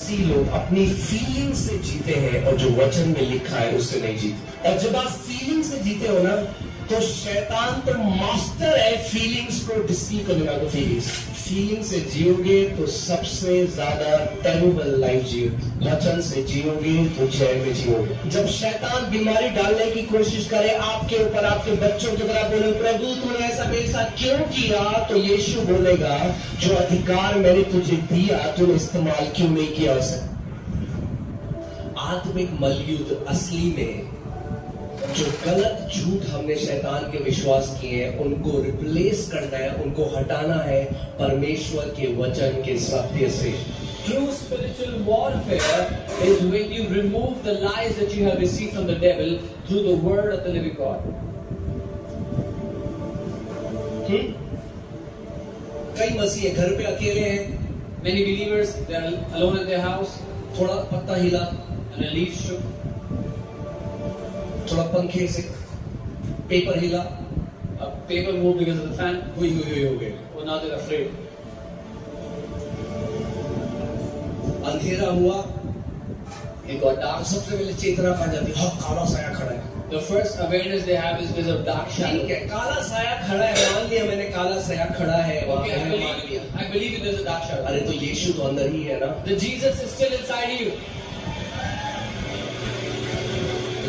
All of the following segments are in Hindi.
लोग अपनी फीलिंग से जीते हैं और जो वचन में लिखा है उससे नहीं जीते। और जब आप फीलिंग से जीते हो ना, तो शैतान तो मास्टर है फीलिंग्स को डिसीव करने का। फीलिंग से जियोगे तो सबसे ज्यादा टेरिबल लाइफ जियोगे, वचन से जियोगे तो जय में जियोगे। जब शैतान बीमारी डालने की कोशिश करे आपके ऊपर, आपके बच्चों की तरह बोले प्रभु तूने ऐसा मेरे साथ क्यों किया, तो यीशु बोलेगा जो अधिकार मैंने तुझे दिया तूने इस्तेमाल क्यों नहीं किया उसे। आत्मिक मलयुद्ध असली में जो गलत झूठ हमने शैतान के विश्वास किए हैं उनको रिप्लेस करना है, उनको हटाना है परमेश्वर के वचन के सत्य से। True spiritual warfare is when you remove the lies that you have received from the devil through the word of the living God. कई मसीह घर पे अकेले हैं, Many believers, they are alone in their house, थोड़ा पत्ता हिला, and a leaf shook, थोड़ा पंखे से पेपर हिला, a paper moved because of the fan, हुई हो गए। or now they're afraid. अंधेरा हुआ, एक और डार्क, सबसे पहले चेतना पा जाती है, हाँ काला साया खड़ा है। The first awareness they have is because of dark shadow. ठीक है, काला साया खड़ा है, मान लिया मैंने काला साया खड़ा है, Okay, मैंने मान लिया। I believe it, there's a dark shadow. अरे तो यीशु तो अंदर ही है ना। The Jesus is still inside you.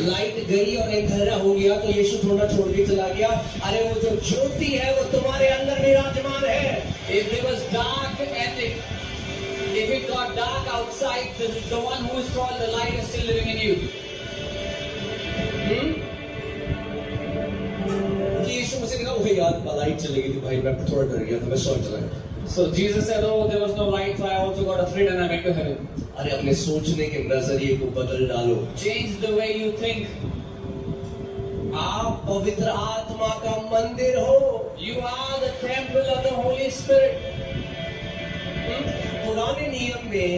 Light गई और अंधेरा हो गया तो यीशु थोड़ा छोड़ के चला गया। अरे वो जो ज्योति है वो तुम्हारे अंदर विराजमान है। If it was dark and if it got dark outside, the one who is called the light is still living in you. कि यीशु मुझसे कहा ओहे यार लाइट चली गई थी भाई, मैं थोड़ा डर गया था, मैं सो चला गया। So Jesus said, "Oh, there was no light, so I also got afraid and I went to heaven." अरे अपने सोचने के नजरिए को बदल डालो। Change the way you think. आप पवित्र आत्मा का मंदिर हो। You are the temple of the Holy Spirit. पुराने नियम में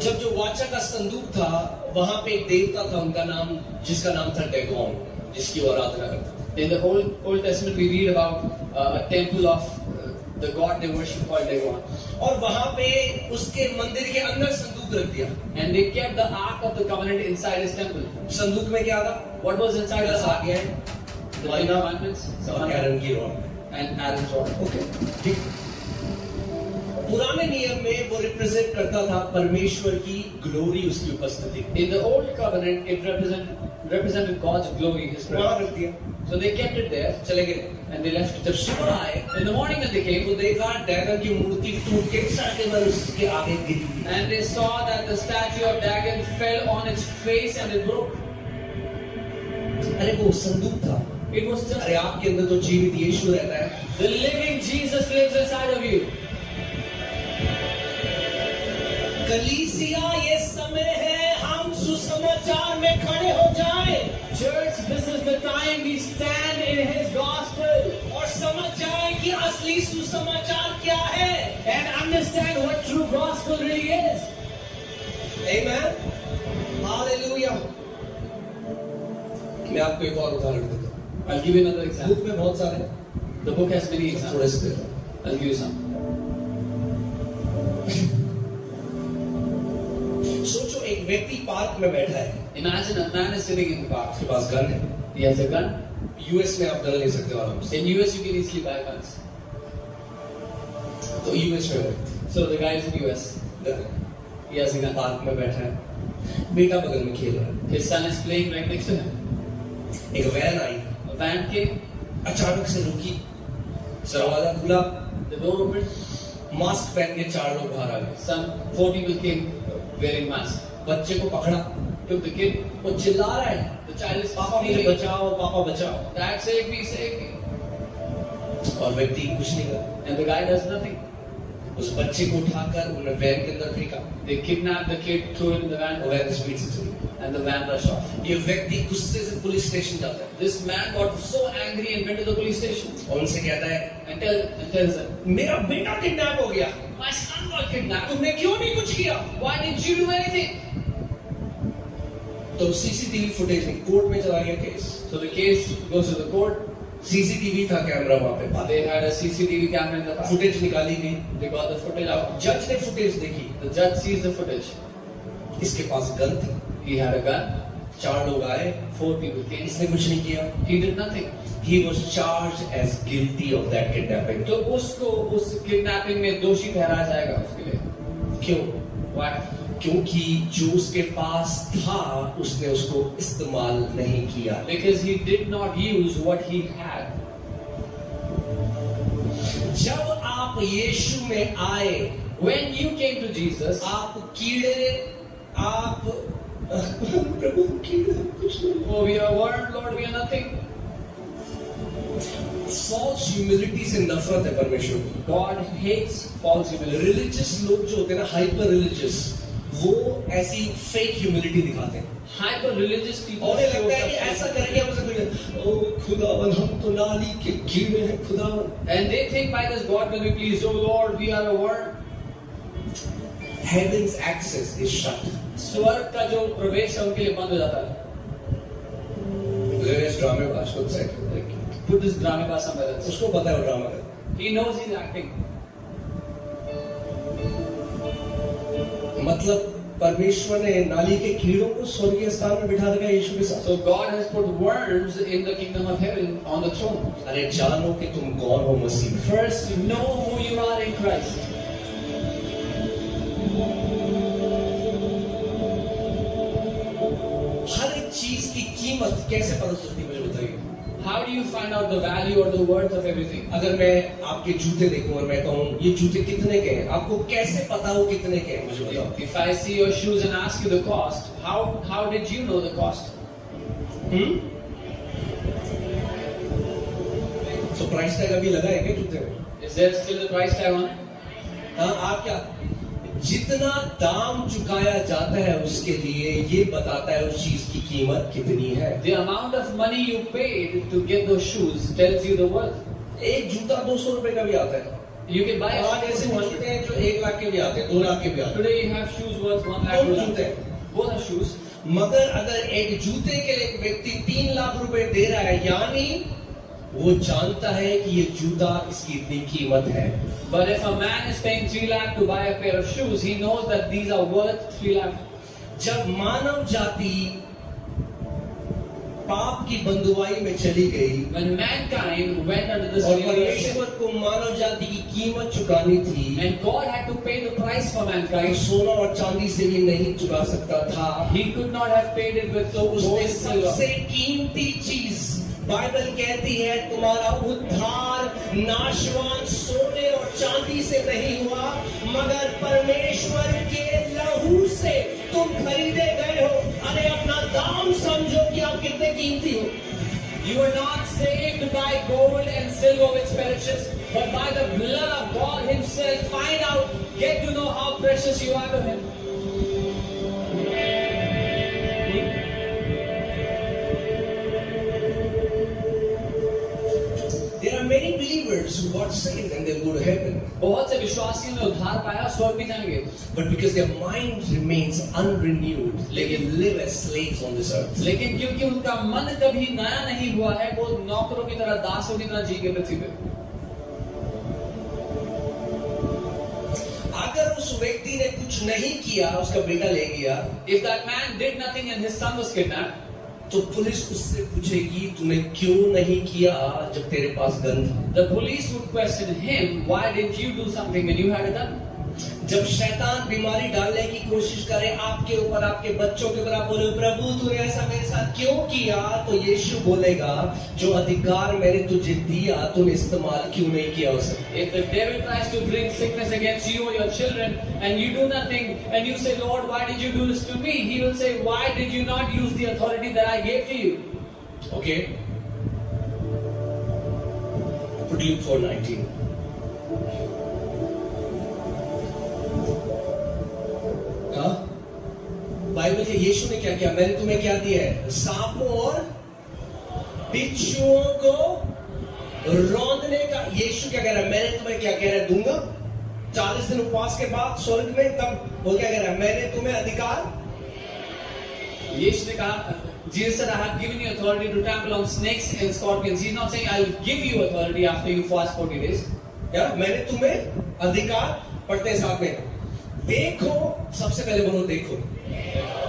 जब जो वाचा का संदूक था वहां पे एक देवता था, उनका नाम, जिसका नाम था डेगोन, जिसकी वो आराधना करता था। In the Old Testament, we read about a temple of the god they worship called Dagon. और वहां पे उसके मंदिर के अंदर संदूक रख दिया। And they kept the Ark of the Covenant inside his temple. संदूक में क्या था? What was inside the Ark? The Ten Manna Commandments और एरन की rod. and Aaron's rod. Okay, ठीक। पुराने नियम में वो रिप्रेजेंट करता था परमेश्वर की ग्लोरी, उसकी उपस्थिति। In the Old Covenant, it represented God's glory, His वहां presence. रख दिया, So they kept it there चले गए। and they left it. जब सुबह आए In the morning when they came, तो देखा डैगन की मूर्ति टूट के सड़के पर उसके आगे गिरी। and they saw that the statue of Dagon fell on its face and it broke. अरे वो संदूक था। It was just अरे आपके अंदर तो जीवित यीशु रहता है। the living Jesus lives inside of you. कलीसिया ये समय है हम सुसमाचार में खड़े हो जाएं। Church, this is the time we stand in His gospel और समझ जाएं कि असली सुसमाचार क्या है। and understand what true gospel really is. Amen, hallelujah. मैं आपको एक और उदाहरण देता हूँ। I'll give you another example. Book में बहुत सारे, The book has many थोड़े examples. से देता हूँ। I'll give you some. सोचो एक व्यक्ति पार्क में बैठा है, Imagine a man is sitting in the park. उसके पास गन है। He has a gun. US में आप गन ले सकते हो आराम से। In US, you can easily buy guns. तो यूएस में व्यक्ति So the guy is in US. Gun है, He has a gun. Park में बैठा है, बेटा बगल में खेल रहा है। His son is playing right next to him. एक when I, A van came. अचानक से रुकी, दरवाजा खुला, The door opened. मास्क पहन के 4 लोग बाहर आ गए। Some 4 people came wearing masks. बच्चे को पकड़ा, Took the kid. वो चिल्ला रहा है, The child is पापा मुझे screaming. बचाओ, पापा बचाओ। Dad, save me, save me. और व्यक्ति कुछ नहीं कर, And the guy does nothing. उस बच्चे को उठाकर उन्हें वैन के अंदर फेंका, They kidnapped the kid, threw it in the van, और वैन स्पीड से चली। and the van rushed off. ये व्यक्ति गुस्से से पुलिस स्टेशन जाता है This man got so angry and went to the police station और उनसे कहता है and tells them, मेरा बेटा किडनैप हो गया, "My son got kidnapped. तुमने क्यों नहीं कुछ किया? Why didn't you do anything?" तो सीसीटीवी फुटेज में कोर्ट में चला गया case. So the case goes to the court. CCTV था कैमरा वहां पे, They had a CCTV camera in the back. Footage निकाली गई। They got the footage out. जज ने फुटेज देखी, The judge sees the footage. इसके पास गन थी, He had a gun. 4 लोग आए, 4 people came. इसने कुछ नहीं किया। He did nothing. He was charged as guilty of that kidnapping. तो उसको उस किडनैपिंग में दोषी ठहराया जाएगा उसके लिए। क्यों? Why? क्योंकि जो उसके पास था उसने उसको इस्तेमाल नहीं किया। Because he did not use what he had. जब आप यीशु में आए, When you came to Jesus, आप कीड़े, आप प्रभु कीड़े कुछ नहीं। oh, we are wormed, Lord, we are nothing. False humility से नफरत है परमेश्वर की। God hates false humility. Religious लोग जो होते हैं ना, हाइपर रिलीजियस, वो ऐसी फेक ह्यूमिलिटी दिखाते हैं। Hyper religious people. और उन्हें लगता है कि ऐसा करेंगे हम उसे कुछ, ओ खुदावन हम तो नाली के कीड़े हैं खुदावन। And they think by this God will be pleased. Oh Lord, we are a worm. Heaven's access is shut. स्वर्ग का जो प्रवेश है उनके लिए बंद हो जाता है. इस ड्रामेबाज को set Put this drama somewhere else. उसको पता है वो ड्रामा कर। He knows he's acting. मतलब परमेश्वर ने नाली के कीड़ों को स्वर्गीय स्थान में बिठा रखा है यीशु के साथ। So God has put worms in the kingdom of heaven on the throne. अरे जानो कि तुम कौन हो मसीह में। First, know who you are in Christ. हर एक चीज की कीमत कैसे पता चलती है मुझे बताइए। How do you find out the value or the worth of everything? अगर मैं आपके जूते देखूं और मैं कहूं ये जूते कितने के हैं, आपको कैसे पता हो कितने के हैं मुझे बताओ। If I see your shoes and ask you the cost, how did you know the cost? तो प्राइस टैग अभी लगा है क्या जूते में? Is there still the price tag on it? हाँ, आप क्या जितना दाम चुकाया जाता है उसके लिए ये बताता है उस चीज की कीमत कितनी है। The amount of money you paid to get those shoes tells you the worth. एक जूता 200 रुपए का भी आता है। You can buy आज ऐसे जूते हैं जो 1 लाख के भी आते हैं, 2 लाख के भी आते हैं। Today you have shoes worth 1 lakh. दोनों जूते हैं। Both are shoes. मगर अगर एक जूते के लिए एक व्यक्ति 3 लाख रुपए दे रहा है, यानी वो जानता है कि ये जूता इसकी इतनी कीमत है। But if a man is paying 3 lakh to buy a pair of shoes, he knows that these are worth 3 lakh. जब मानव जाति पाप की बंधुआई में चली गई When mankind went under the और slavery of sin, परमेश्वर को मानव जाति की कीमत चुकानी थी, and God had to pay the price for तो mankind, सोना और चांदी से भी नहीं चुका सकता था। he could not have paid it with तो उसने gold and silver. सबसे कीमती चीज बाइबल कहती है तुम्हारा उद्धार नाशवान सोने और चांदी से नहीं हुआ, मगर परमेश्वर के लहू से तुम खरीदे गए हो। अरे अपना दाम समझो कि आप कितने कीमती हो। You were not saved by gold and silver which perishes, but by the blood of God Himself. Find out, get to know how precious you are to Him. There are many believers who got saved and they'll go to heaven, बहुत से विश्वासियों ने उद्धार पाया, स्वर्ग भी जाएंगे, but because their mind remains unrenewed, they will live as slaves on this earth. लेकिन क्योंकि उनका मन कभी नया नहीं हुआ है, वो नौकरों की तरह, दासों की तरह जी के पृथ्वी पे। अगर उस व्यक्ति ने कुछ नहीं किया, उसका बेटा ले गया, If that man did nothing and his son was kidnapped, तो पुलिस उससे पूछेगी तूने क्यों नहीं किया जब तेरे पास गन था। the police would question him, why didn't you do something when you had a gun? जब शैतान बीमारी डालने की कोशिश करे आपके ऊपर, आपके बच्चों के ऊपर, आप बोले प्रभु तूने ऐसा मेरे साथ क्यों किया, तो यीशु बोलेगा जो अधिकार मैंने तुझे दिया तूने इस्तेमाल क्यों नहीं किया उसे। If the devil tries to bring sickness against you or your children and you do nothing and you say, Lord, why did you do this to me? He will say, why did you not use the authority that I gave to you? Okay? Put Luke 4:19. हाँ? बाइबल के यीशु ने क्या किया? मैंने तुम्हें क्या दिया है? सांपों और बिच्छुओं को रौंदने का। यीशु क्या कह रहा है? मैंने तुम्हें क्या कह रहा है? दूंगा। 40 दिन उपवास के बाद स्वर्ग में, तब वो क्या कह रहा है? मैंने तुम्हें अधिकार। यीशु ने कहा, Jesus said, I have given you authority to trample on snakes and scorpions. He's not saying, I will give you authority after you fast 40 days. क्या मैंने तुम्हें अधिकार, पढ़ते हैं साथ में, देखो, सबसे पहले बोलो देखो।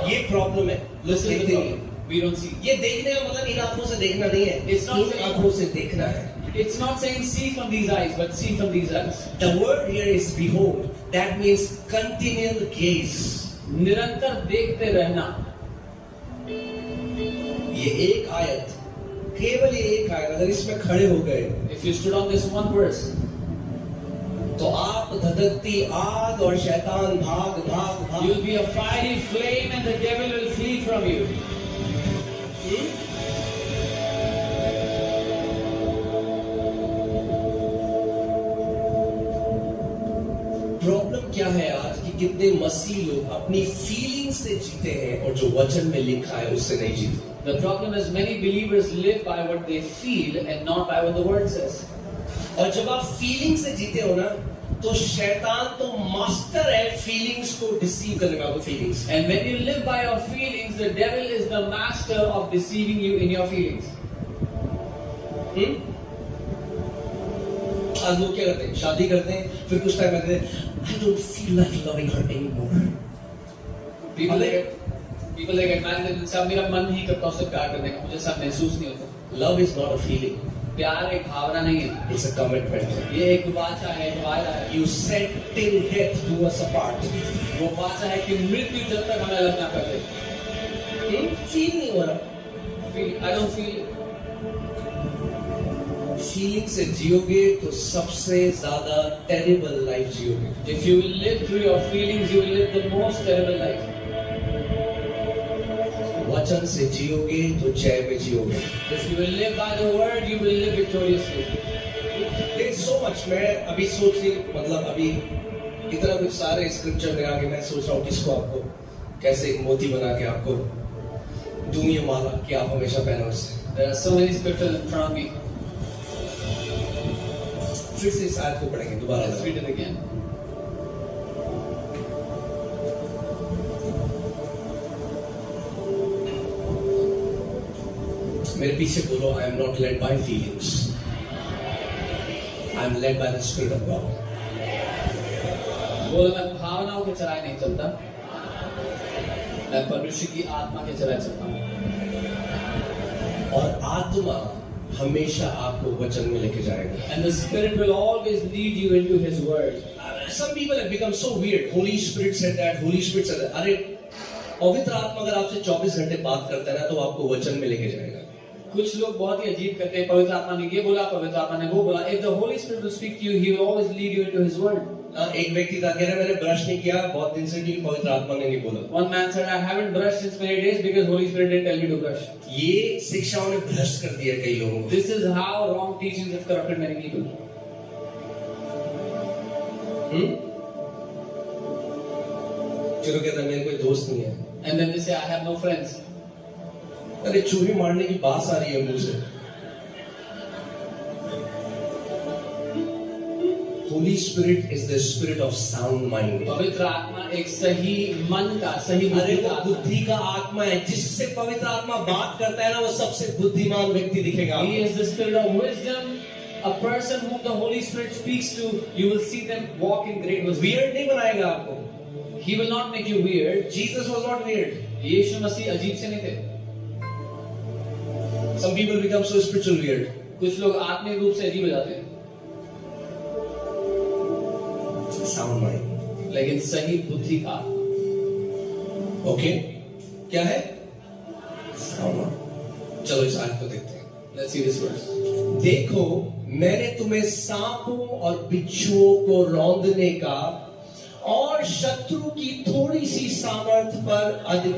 ये प्रॉब्लम है, लोग This is देखते the नहीं। problem. We don't see. ये देखने का मतलब इन आंखों से देखना नहीं है, It's not इन saying- आंखों से देखना है। It's not saying see from these eyes, but see from these eyes. The word here is behold. That means continual gaze. निरंतर देखते रहना. ये एक आयत, केवल ये एक आयत, अगर इसमें खड़े हो गए If you stood on this one verse, तो आप धधकती आग और शैतान भाग भाग भाग। you'll be a fiery flame and the devil will flee from you. Problem क्या है आज कि कितने मसीह लोग अपनी फीलिंग से जीते हैं और जो वचन में लिखा है उससे नहीं जीते। The problem is many believers live by what they feel and not by what the word says. और जब आप फीलिंग से जीते हो ना, तो शैतान तो मास्टर है फीलिंग्स को डिसीव करने में, आपको feelings. And when you live by your feelings, the devil is the master of deceiving you in your feelings. आज लोग क्या करते हैं, शादी करते हैं, फिर कुछ टाइम कहते हैं I don't feel like loving her anymore. People they get married and सब मेरा मन नहीं करता उससे प्यार करने का, मुझे सब महसूस नहीं होता. Love is not a feeling, प्यार एक भावना नहीं है, it's a commitment. ये एक वाचा है, एक वादा है. You said till death do us apart. वो वाचा है कि मृत्यु जब तक हमें अलग ना कर दे. फील नहीं हो रहा, I don't feel. फीलिंग से जियोगे तो सबसे ज्यादा टेरिबल लाइफ जियोगे। If you will live through your feelings, you will live the most terrible life. वचन से जियोगे तो जय में जियोगे। If you will live by the word, you will live victoriously. There's so much, मैं अभी सोच रही, मतलब अभी इतना कुछ सारे स्क्रिप्चर में आगे मैं सोच रहा हूँ किसको आपको कैसे एक मोती बना के आपको दूं ये माला कि आप हमेशा पहनो उससे। There are so many scriptures in front of me. फिर से इस आयत को पढ़ेंगे दोबारा। Let's read it again. मेरे पीछे बोलो, I am not led by feelings, I am led by the Spirit of God. बोलो मैं भावनाओं के चलाए नहीं चलता, मैं परमेश्वर की आत्मा के चलाए चलता हूँ. और आत्मा हमेशा आपको वचन में लेके जाएगा। And the Spirit will always lead you into His word. Some people have become so weird. Holy Spirit said that. Holy Spirit said that. अरे पवित्र आत्मा अगर आपसे 24 घंटे बात करता है ना, तो आपको वचन में लेके जाएगा। कुछ लोग बहुत ही अजीब करते हैं, पवित्र आत्मा ने ये बोला, पवित्र आत्मा ने वो बोला. If the Holy Spirit will speak to you, He will always lead you into His word. एक व्यक्ति था, कह रहा मैंने ब्रश नहीं किया बहुत दिन से क्योंकि पवित्र आत्मा ने नहीं बोला। One man said, I haven't brushed since many days because Holy Spirit didn't tell me to brush. ये शिक्षाओं ने भ्रष्ट कर दिया कई लोगों को। This is how wrong teachings have corrupted many people. चलो कहता मेरे कोई दोस्त नहीं है। And then they say, I have no friends. अरे चूहे मारने की बात आ रही है मुंह से। Holy Spirit is the spirit of sound mind. पवित्र आत्मा एक सही मन का, सही अरे बुद्धि वो का, बुद्धि का आत्मा है, जिससे पवित्र आत्मा बात करता है ना, वो सबसे बुद्धिमान व्यक्ति दिखेगा। He is the spirit of wisdom. A person whom the Holy Spirit speaks to, you will see them walk in great wisdom. Weird नहीं बनाएगा आपको। He will not make you weird. Jesus was not weird. यीशु मसीह अजीब से नहीं थे. Some people become so spiritual weird. कुछ लोग आत्मिक रूप से अजीब हो जाते हैं, Sound mind. लेकिन सही बुद्धि का. Okay? क्या है? Sound mind. चलो इस आयत को देखते हैं। Let's see this verse. देखो मैंने तुम्हें सांपों और बिच्छुओं को रौंदने का और शत्रु की थोड़ी सी सामर्थ पर अधिक।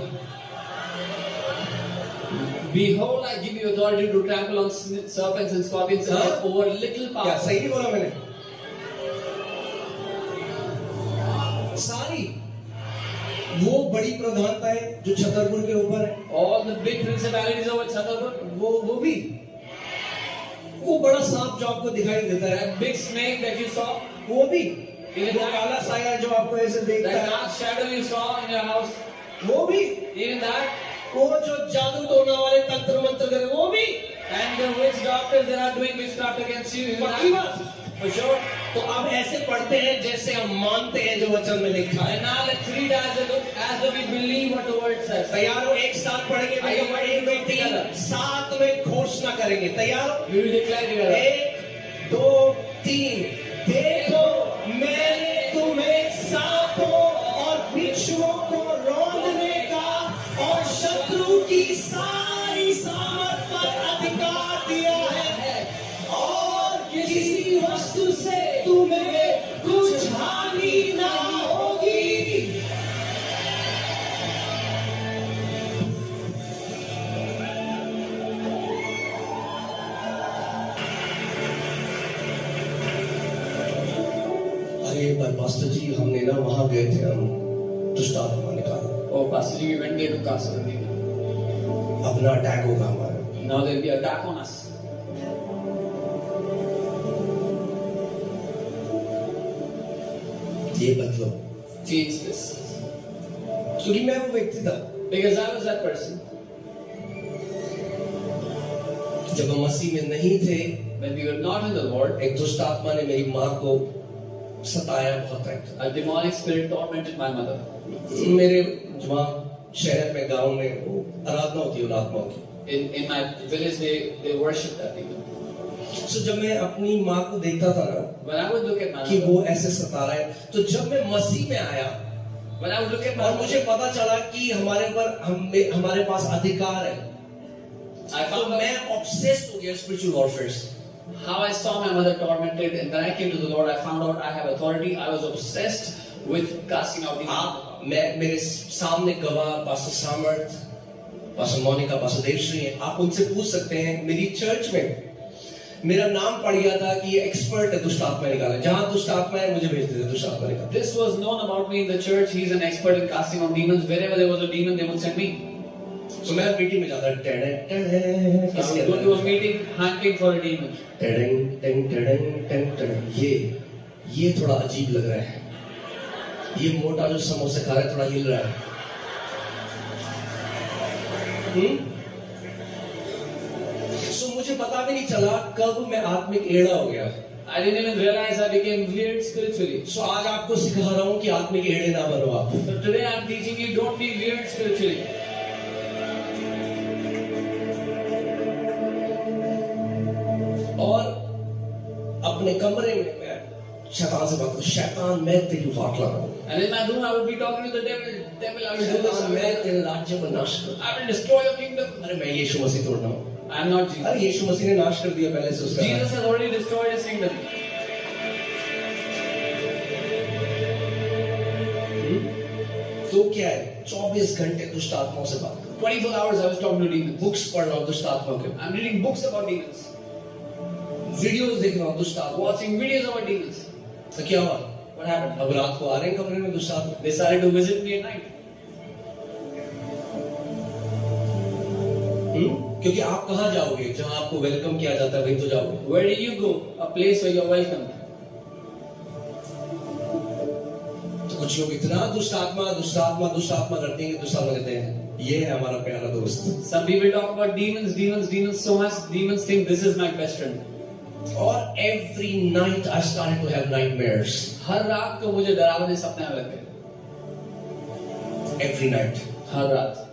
Behold, I give you authority to trample on serpents and scorpions and हाँ? over little क्या power. सही नहीं बोला मैंने? सारी वो बड़ी प्रधानताएं जो छतरपुर के ऊपर है, All the big principalities over Chhatarpur, वो भी वो बड़ा सांप जो आपको दिखाई देता है, that big snake that you saw, वो भी Even वो that- काला साया जो आपको ऐसे देखता that है, dark shadow you saw in your house, वो भी even that, वो जो जादू टोना वाले तंत्र मंत्र करे वो भी। And the witch doctors that are doing witchcraft against you, पक्की बात। for sure. तो अब ऐसे पढ़ते हैं जैसे हम मानते हैं जो वचन में लिखा है। And now let's read as though we believe what the word says. तैयार हो? एक साथ पढ़ेंगे। Are you ready? 1 2 3 साथ में घोषणा करेंगे। तैयार हो? We will declare together. 1 2 3 देखो मैंने तुम्हें सांपों और बिच्छुओं को रौंदने का और शत्रु की सारी सामर्थ पर अधिकार दिया है, और किसी वस्तु से तुम्हें कुछ हानि ना होगी। अरे एक बार पास्टर जी हमने ना वहां गए थे, हम दुष्ट आत्मा निकाला, Oh, Pastor Ji, we went there to cast out a demon. अपना अटैक होगा हमारा। Now there will be an attack on us. ये बदलो, Change this. क्योंकि मैं वो व्यक्ति था Because I was that person. जब हम मसीह में नहीं थे, When we were not in the Lord, एक दुष्ट आत्मा ने मेरी माँ को सताया बहुत तक। a demonic spirit tormented my mother. मेरे वहाँ शहर में गांव में वो आराधना होती है उन आत्माओं की। In my village, they worship that demon. तो जब मैं अपनी माँ को देखता था ना When I would look at my कि mother, वो ऐसे सता रहा है, तो जब मैं मसीह में आया when I would look at my और मुझे mother, पता चला कि हमारे पास अधिकार है, I तो found out मैं ऑब्सेस्ड हो गया स्पिरिचुअल वॉरफेयर से। how I saw my mother tormented, and when I came to the Lord, I found out I have authority. I was obsessed with casting out demons. मेरे सामने गवाह पास्टर सामर्थ, पास्टर मोनिका, पास्टर देवश्री हैं, आप उनसे पूछ सकते हैं। मेरी चर्च में मेरा नाम पड़ गया था कि ये एक्सपर्ट है दुष्ट आत्मा निकालने, जहां दुष्ट आत्मा है मुझे भेज देते दुष्ट आत्मा निकालने। This was known about me in the church. He's an expert in casting out demons. Wherever there was a demon, they would send me. तो मैं मीटिंग में जाता टेढ़े I would go to a meeting hunting for a demon. ये थोड़ा अजीब लग रहा है, ये मोटा जो समोसे खा रहा है थोड़ा हिल रहा है। सो मुझे पता भी नहीं चला कब मैं आत्मिक एड़ा हो गया। I didn't even realize I became weird spiritually. सो आज आपको सिखा रहा हूँ कि आत्मिक एड़े ना बनो आप। So today I'm teaching you, don't be weird spiritually. और अपने कमरे में मैं शैतान से बात करूं, शैतान मैं तेरी वाट लगा दूं, And in my room I would be talking to the devil. Devil, I will do this. शैतान मैं तेरे राज्य को नाश करूं। I will destroy your kingdom. अरे मैं यीशु मसीह तोड़ना हूं। I am not Jesus. अरे यीशु मसीह ने नाश कर दिया पहले से उसका। Jesus has already destroyed his kingdom. तो क्या है, 24 घंटे दुष्ट आत्माओं से बात करो, 24 hours I was talking to demons. Books पढ़ रहा हूँ दुष्ट आत्माओं के, I'm reading books about demons. Videos देख रहा हूँ दुष्ट आत्मा। Watching videos about demons. तो क्या हुआ, What happened? अब रात को आ रहे हैं कमरे में दुष्ट आत्मा। They started to visit me at night. क्योंकि आप कहाँ जाओगे, जहाँ आपको वेलकम किया जाता है वहीं तो जाओगे। Where do you go? A place where you're welcome. तो कुछ लोग इतना दुष्ट आत्मा करते हैं कि दुष्ट आत्मा कहते हैं ये है हमारा प्यारा दोस्त। Some people talk about demons so much. Demons think this is my best friend. और every night I started to have nightmares. हर रात को मुझे डरावने सपने आने लगे। Every night. हर रात।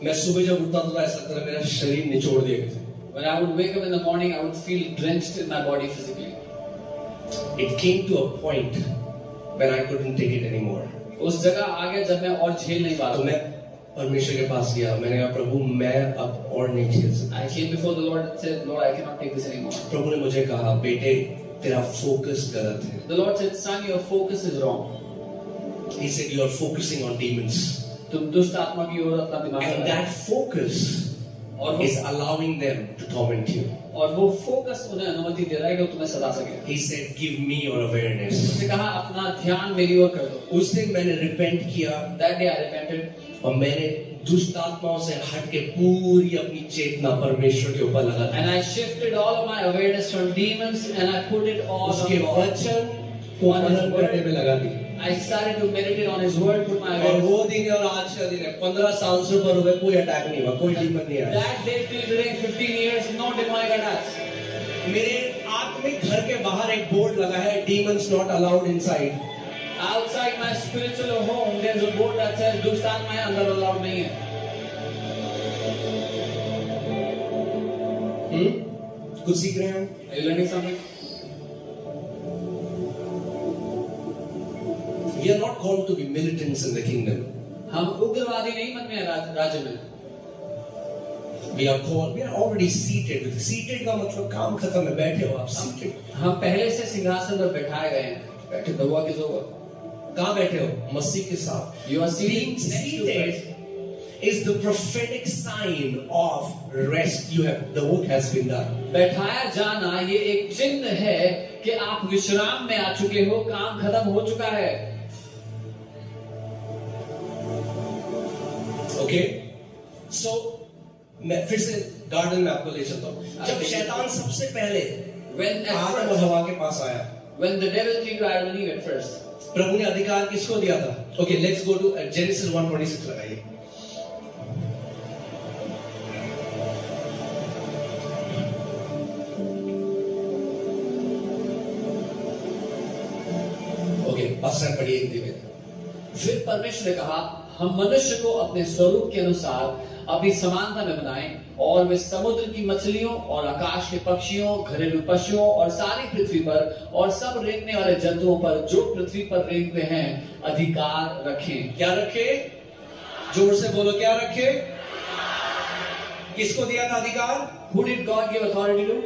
मैं सुबह जब उठता था तो ऐसा लगता था मेरा शरीर निचोड़ दिया गया। When I would wake up in the morning, I would feel drenched in my body physically. It came to a point when I couldn't take it anymore. उस जगह आ गया जब मैं और झेल नहीं पा तो रहा। मैं परमेश्वर के पास गया, मैंने कहा प्रभु मैं अब और नहीं झेल सकता। I came before the Lord and said, Lord, I cannot take this anymore. प्रभु ने मुझे कहा बेटे तेरा फोकस गलत है। The Lord said, son, your focus is wrong. He said you are focusing on demons. तुम दुष्ट आत्मा की ओर अपना दिमाग And लगाओ। that focus और is allowing them to torment you. वो फोकस उन्हें अनुमति दे रहा है कि वो तुम्हें सता सके। He said give me your awareness. उसने कहा अपना ध्यान मेरी ओर कर दो। उस दिन मैंने रिपेंट किया That day I repented. और मैंने दुष्ट आत्माओं से हट के पूरी अपनी चेतना परमेश्वर के ऊपर लगा दी। And I shifted all of my awareness from demons and I put it all उसके on God. वचन को मनन करने में लगा दी। I I started to meditate on His word, put my और awareness. वो दिन और आज का दिन है, 15 साल से ऊपर हो गए, कोई अटैक नहीं हुआ, कोई डीमन नहीं आया। That day till today, 15 years, no demonic attacks. मेरे आत्मिक घर के बाहर एक बोर्ड लगा है, demons not allowed inside। Outside my spiritual home, there's a board that says दुष्ट आत्माएं अंदर allowed नहीं है. कुछ सीख रहे हैं हम? Are you learning something? We are not called to be militants in the kingdom. हम उग्रवादी नहीं बनने हैं राज्य में. We are called, we are already seated. Seated का मतलब काम खत्म है, बैठे हो आप, seated। हम पहले से सिंहासन पर बैठाए गए हैं. बैठे, The work is over. कहाँ बैठे हो? मसीह के साथ। You are Being seated next to seated Christ. is the prophetic sign of rest. You have, the work has been done. बैठाया जाना ये एक चिन्ह है कि आप विश्राम में आ चुके हो, काम खत्म हो चुका है. Okay? So, मैं फिर से गार्डन में आपको ले चलता हूँ। जब शैतान सबसे पहले आदम और हवा के पास आया, When the devil came to Adam and Eve at first, प्रभु ने अधिकार किसको दिया था? Okay, let's go to Genesis 1:26 लगाइए। Okay, पास्टर पढ़िए हिंदी में। फिर परमेश्वर ने कहा, हम मनुष्य को अपने स्वरूप के अनुसार अपनी समानता में बनाएं और वे समुद्र की मछलियों और आकाश के पक्षियों, घरेलू पशुओं और सारी पृथ्वी पर और सब रेंगने वाले जंतुओं पर जो पृथ्वी पर रेंगते हैं अधिकार रखें. क्या रखे? जोर से बोलो, क्या रखे? किसको दिया था अधिकार? Who did God give authority to?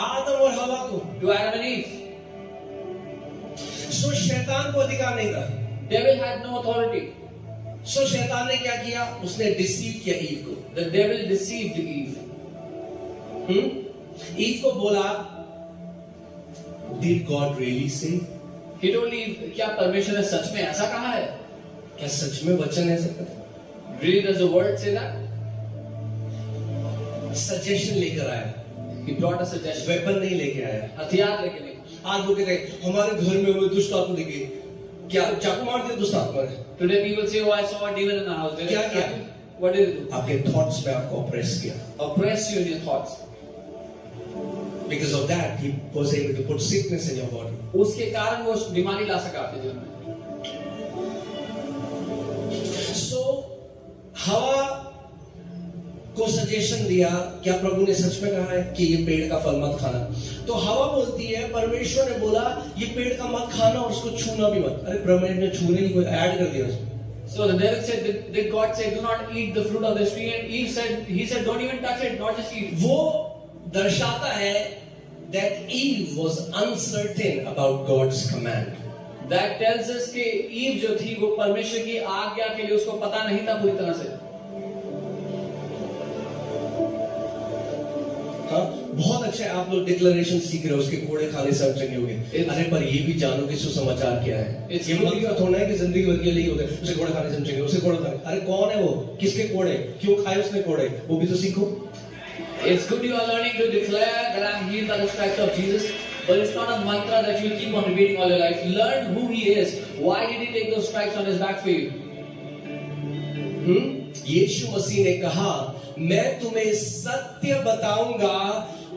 आदम और हवा को। To Adam and Eve. सो शैतान को अधिकार नहीं था। Devil had no authority. सो शैतान ने क्या किया? उसने डिसीव किया ईव को। The devil deceived Eve. Eve को बोला, Did God really say? He told Eve, क्या परमेश्वर ने सच में ऐसा कहा है? क्या सच में वचन ऐसा कहता? Really does the word say that? Suggestion लेकर आया, He brought a suggestion. Weapon नहीं लेके आया। हथियार लेके नहीं. आज वो कहते हैं हमारे घर में वो दुष्ट आत्मा दिखी, क्या चाकू मार दिया दुष्ट आत्मा ने? Today people say, oh, I saw a demon in the house. क्या किया? What did it do? आपके थॉट्स पे आपको ऑप्रेस किया। Oppress you in your thoughts. Because of that, he was able to put sickness in your body. उसके कारण वो बीमारी ला सका आपके जीवन में. So, हवा को सजेशन दिया, क्या प्रभु ने सच में कहा है कि ये पेड़ का फल मत खाना? तो हवा बोलती है, परमेश्वर ने बोला ये पेड़ का मत खाना और उसको छूना भी मत। अरे ब्रह्मा ने छूने की कोई ऐड कर दिया उसमें। So the devil said, did God say, do not eat the fruit of this tree? And Eve said, he said, don't even touch it, not just eat. वो दर्शाता है that Eve was uncertain about God's command. That tells us कि ईव जो थी वो परमेश्वर की आज्ञा के लिए उसको पता नहीं था पूरी तरह से. हाँ, बहुत अच्छा है, आप लोग डिक्लेरेशन सीख रहे हो, उसके कोड़े खाने से हम चंगे हो गए। अरे पर ये भी जानो कि सुसमाचार क्या है। ये मतलब थोड़ा है कि जिंदगी भर के लिए हो गए, उसे कोड़े खाने से हम चंगे, उसे कोड़े खाने। अरे कौन है वो? किसके कोड़े? क्यों खाए उसने कोड़े? वो भी तो सीखो। It's good you are learning to declare that I am healed by the stripes of Jesus, but it's not a mantra that you will keep on repeating all your life. Learn who He is. Why did He take those stripes on His back for you? यीशु मसीह ने कहा, मैं तुम्हें सत्य बताऊंगा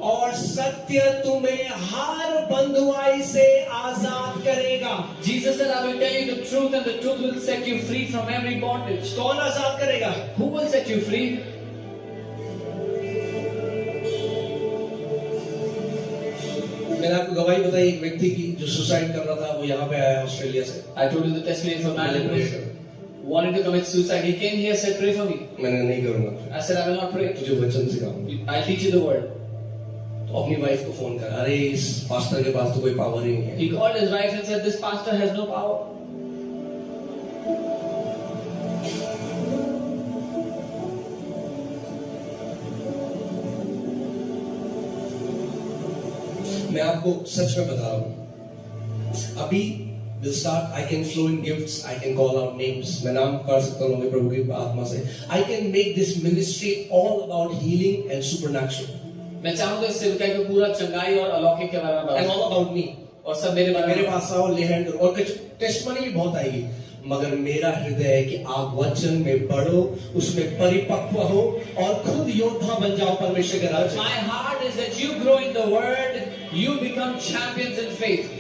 और सत्य तुम्हें हर बंधुआई से आजाद करेगा। Jesus said, I will tell you the truth and the truth will set you free from every bondage. कौन आजाद करेगा? Who will set you free? मैंने आपको गवाही बताई एक व्यक्ति की जो सुसाइड कर रहा था, वो यहाँ पे आया ऑस्ट्रेलिया से। I told you the testimony of a man who wanted to commit suicide. He came here, said, pray for me. मैंने नहीं करूंगा। I said, I will not pray. तुझे वचन सिखाऊंगा। I'll teach you the word. तो अपनी वाइफ को फोन कर, अरे इस पास्टर के पास तो कोई पावर ही नहीं है। He called his wife and said, this pastor has no power. मैं आपको सच में बता रहा हूँ, अभी will start. I can flow in gifts. I can call out names. मैं नाम कर सकता हूँ प्रभु की आत्मा से। I can make this ministry all about healing and supernatural. मैं चाहूँगा इस सेवकाई को पूरा चंगाई और अलौकिक के बारे में And all about me. और सब मेरे बारे में। मेरे पास आओ, ले हैंड और कुछ टेस्टमनी भी बहुत आएगी, मगर मेरा हृदय है कि आप वचन में बढ़ो, उसमें परिपक्व हो और खुद योद्धा बन जाओ परमेश्वर के राज्य। My heart is that you grow in the word, you become champions in faith.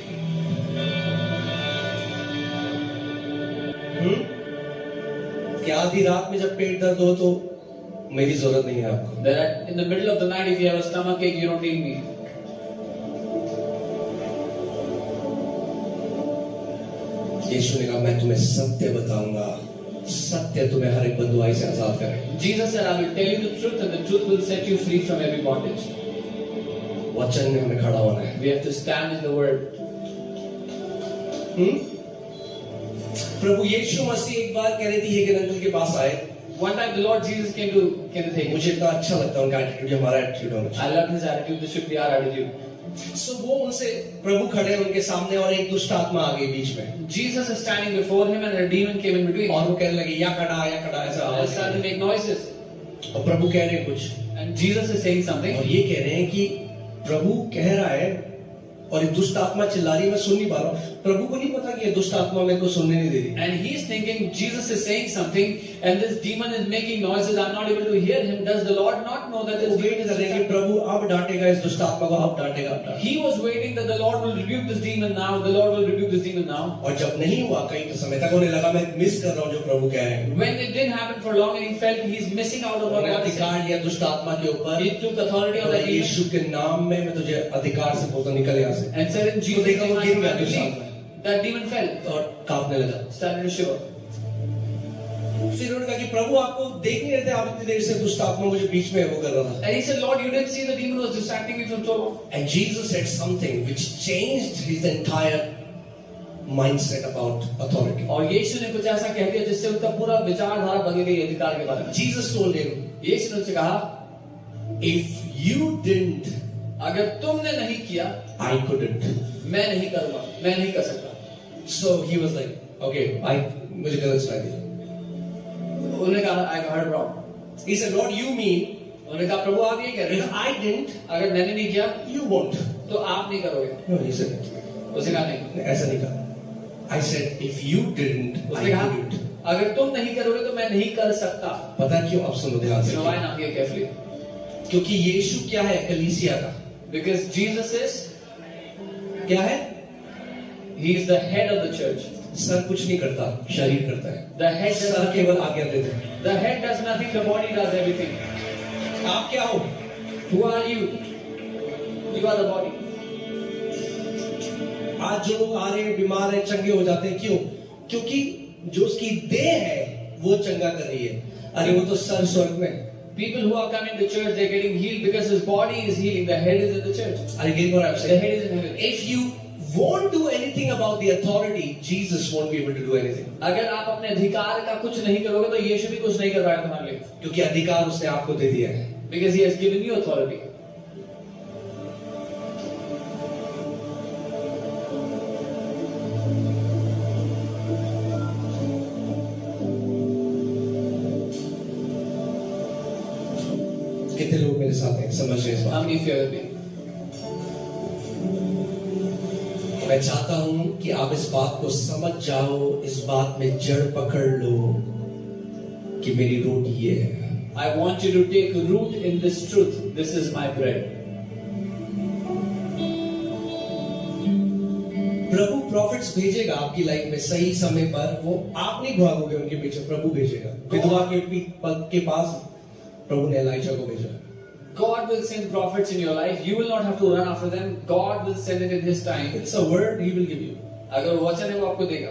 कि आधी रात में जब पेट दर्द हो तो मेरी जरूरत नहीं है आपको। That in the middle of the night, if you have a stomach ache, you don't need me. यीशु ने कहा मैं तुम्हें सत्य बताऊंगा, सत्य तुम्हें हर एक बंधुआई से आजाद करेगा। Jesus said, I will tell you the truth, and the truth will set you free from every bondage. वचन में हमें खड़ा होना है। We have to stand in the word. प्रभु यीशु मसीह एक बार कह रही थी हेगन अंकल के पास आए। One time the Lord Jesus came to Kenneth Hagin. मुझे इतना अच्छा लगता है उनका एटीट्यूड, हमारा एटीट्यूड होना चाहिए। I love his attitude. This should be our attitude. सो वो उनसे प्रभु खड़े हैं उनके सामने और एक दुष्ट आत्मा आ गई बीच में। Jesus is standing before him, and a demon came in between. और वो कहने लगे या कड़ा ऐसा And आवाज started to make noises. और प्रभु कह रहे हैं कुछ, And Jesus is saying something. और ये कह रहे हैं कि प्रभु कह रहा है और एक दुष्ट आत्मा चिल्ला रही है, मैं सुन नहीं पा रहा हूँ। प्रभु को नहीं पता कि ये दुष्ट आत्मा मेरे को सुनने नहीं दे रही। And he's thinking Jesus is saying something, and this demon is making noises. I'm not able to hear him. Does the Lord not know that this वो demon वेट is कर रहे हैं कि प्रभु अब डांटेगा इस दुष्ट आत्मा को, अब डांटेगा, अब डांटेगा। He was waiting that the Lord will rebuke this demon now. The Lord will rebuke this demon now. और जब नहीं हुआ कई समय तक उन्हें लगा मैं मिस कर रहा हूँ जो प्रभु कह रहे हैं। When it didn't happen for long, and he felt he's missing out on what उन्होंने God is saying. अधिकार लिया दुष्ट आत्मा के ऊपर, He took authority on और that demon यीशु के नाम में मैं तुझे अधिकार से बोलता निकल यहाँ से। and said in Jesus' देखा वो name, I गिर गया command you दुष्ट leave. आत्मा That demon fell, और कांपने लगा। started to shiver. फिर उन्होंने कहा कि प्रभु आपको देख नहीं रहे थे, आप इतनी देर से दुष्ट आत्मा मुझे बीच में वो कर रहा था। And he said, Lord, you didn't see the demon was distracting me from so long. And Jesus said something which changed his entire mindset about authority. और यीशु ने कुछ ऐसा कह दिया जिससे उनका पूरा विचारधारा बदल गई अधिकार के बारे में। Jesus told him, यीशु ने उनसे कहा, if you didn't, अगर तुमने नहीं किया, I couldn't. मैं नहीं करूंगा, मैं नहीं कर सकता। So he was like, okay, मुझे गलत सुनाई दिया। उन्होंने कहा, I heard wrong. He said, Lord, you mean उन्होंने कहा, प्रभु आप ये कह रहे if हैं, I didn't, अगर मैंने नहीं किया, you won't. तो आप नहीं करोगे। No, he said, उसने कहा नहीं। ऐसा नहीं कहा। I said, if you didn't, उसने I कहा, couldn't. अगर तुम नहीं करोगे तो मैं नहीं कर सकता। पता क्यों? आप सुनो ध्यान से। You know why? Now hear carefully. क्योंकि यीशु क्या है? कलीसिया का। Because Jesus is, क्या है? he is the head of the church. Sir कुछ नहीं करता, शरीर करता है। The head does sir nothing. केवल आज्ञा देते हैं। The head does nothing. The body does everything. आप क्या हो? Who are you? You are the body. आज जो लोग आ रहे हैं बीमार हैं, चंगे हो जाते हैं, क्यों? क्योंकि जो उसकी देह है वो चंगा कर रही है। अरे वो तो सर स्वर्ग में। People who are coming to church, they're getting healed because his body is healing. The head is in the church. अरे get what I am The saying. head is in heaven. If you won't do anything about the authority, Jesus won't be able to do anything. अगर आप अपने अधिकार का कुछ नहीं करोगे तो यीशु भी कुछ नहीं कर पाएगा तुम्हारे लिए। क्योंकि अधिकार उसने आपको दे दिया है। Because he has given you authority. कितने लोग मेरे साथ हैं समझ रहे हैं इस How बात? many of you are with me? मैं चाहता हूं कि आप इस बात को समझ जाओ, इस बात में जड़ पकड़ लो कि मेरी रोटी ये है। I want you to take root in this truth. This is my bread. Prabhu profits भेजेगा आपकी लाइफ में सही समय पर, वो आप नहीं भागोगे उनके पीछे, प्रभु भेजेगा। विधवा के पास प्रभु ने एलाइजा को भेजा। God will send prophets in your life. You will not have to run after them. God will send it in His time. It's a word He will give you. अगर वो वचन है वो आपको देगा।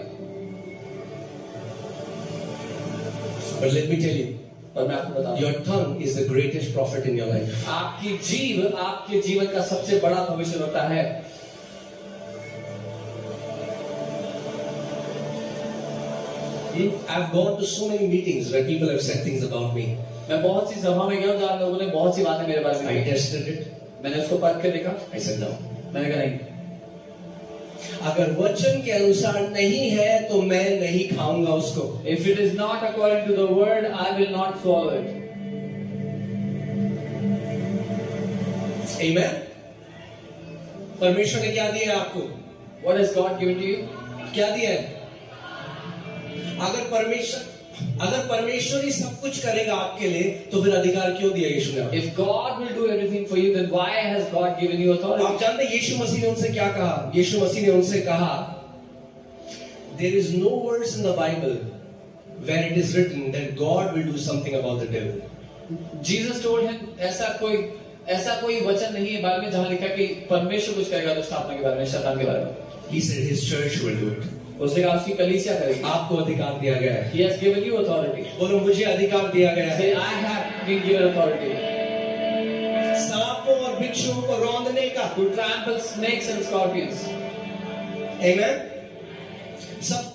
But let me tell you, और मैं आपको बताऊं, your tongue is the greatest prophet in your life. आपकी जीव आपके जीवन का सबसे बड़ा भविष्यवक्ता है। I've gone to so many meetings where people have said things about me. मैं बहुत सी सभा में गया हूं जहां लोगों ने बहुत सी बातें मेरे बारे में I कही। tested it. मैंने उसको परख के देखा। I said no. मैंने कहा नहीं, अगर वचन के अनुसार नहीं है तो मैं नहीं खाऊंगा उसको। if it is not according to the word, I will not follow it. Amen. परमेश्वर ने क्या दिया है आपको? What has God given to you? क्या दिया है? अगर परमेश्वर ही सब कुछ करेगा आपके लिए, तो फिर अधिकार क्यों दिया यीशु ने आपको? If God will do everything for you, then why has God given you authority? आप जानते हैं यीशु मसीह ने उनसे क्या कहा? यीशु मसीह ने उनसे कहा, there is no verse in the Bible where it is written that God will do something about the devil. Jesus told him, ऐसा कोई वचन नहीं है बाइबल में जहां लिखा है कि परमेश्वर कुछ करेगा दुष्टात्मा के बारे में, शैतान के बारे में. He said his church will do it. उसने कहा उसकी कलीसिया करेगी. आपको अधिकार दिया गया है. He has given you authority. बोलो मुझे अधिकार दिया गया है. Say, I have been given authority सांपों और बिच्छुओं को रौंदने का. to trample snakes and scorpions. Amen. सब